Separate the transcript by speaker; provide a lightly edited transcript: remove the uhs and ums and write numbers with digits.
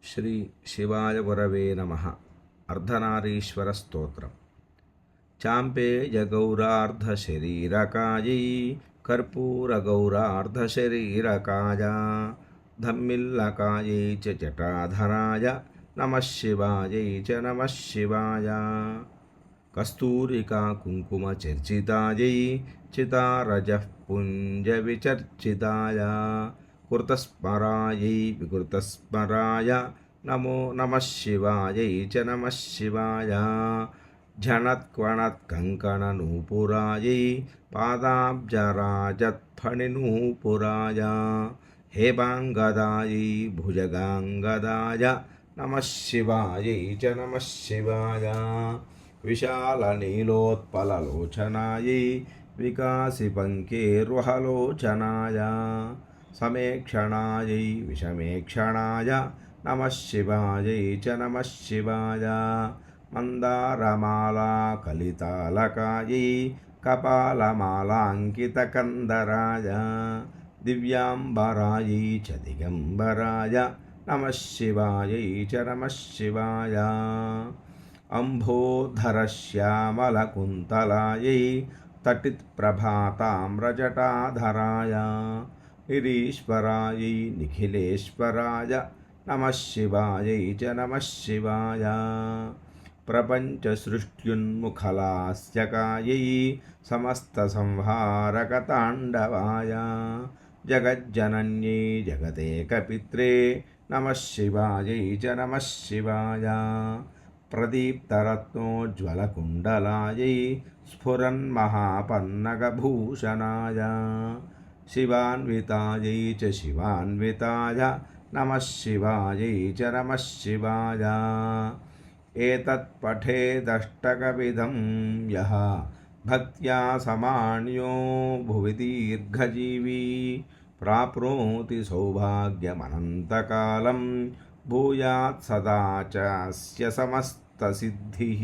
Speaker 1: శ్రీ శివాయ గురవే నమః. అర్ధనారీశ్వర స్తోత్రం. చాంపే జగౌరార్ధశరీరకాయై కర్పూరగౌరార్ధశరీరకాయ ధమ్మిల్లకాయై చ జటాధరాయ నమః శివాయై చ నమః శివాయ. కస్తూరికా కుంకుమ చర్చితాయై చితారజః పుంజ విచర్చితాయ కృతస్మరాయై వికృతస్మరాయ నమో నమః శివాయై చ నమః శివాయ. ఝణత్క్వణత్కంకణనూపురాయై పాదాబ్జరాజత్ఫణినూపురాయ హేమాంగదాయై భుజగాంగదాయ నమః శివాయై చ నమః శివాయ. విశాలనీలోత్పలలోచనాయై వికాసిపంకేర్వహలోచనాయ సమేక్షణాయై విషమేక్షణాయ నమః శివాయై చ నమః శివాయ. మందారమాలా కలితాలకాయై కపాలమాలాంకితకందరాయ దివ్యాంబరాయై చ దిగంబరాయ నమః శివాయై చ నమః శివాయ. అంబోధరశ్యామలకుంతలాయై తటిత్ప్రభాతామ్రజటాధరాయ నిరీశ్వరాయై నిఖిలేశ్వరాయ నమః శివాయై చ నమః శివాయ. ప్రపంచసృష్ట్యున్ముఖలాస్యకాయై సమస్తసంహారకతాండవాయ జగజ్జనన్యై జగదేకపిత్రే నమః శివాయై చ నమః శివాయ. ప్రదీప్తరత్నోజ్వలకుండలాయై స్ఫురన్మహాపన్నగభూషణాయ శివాన్వితాయై చ శివాన్వితాయ నమః శివాయై చ నమః శివాయ. ఏతత్పఠేదష్టకవిధం యః భక్త్యా సమాన్యో భువి దీర్ఘజీవీ ప్రాప్నోతి సౌభాగ్యమనంతకాలం భూయాత్ సదా చ అస్య సమస్తసిద్ధిః.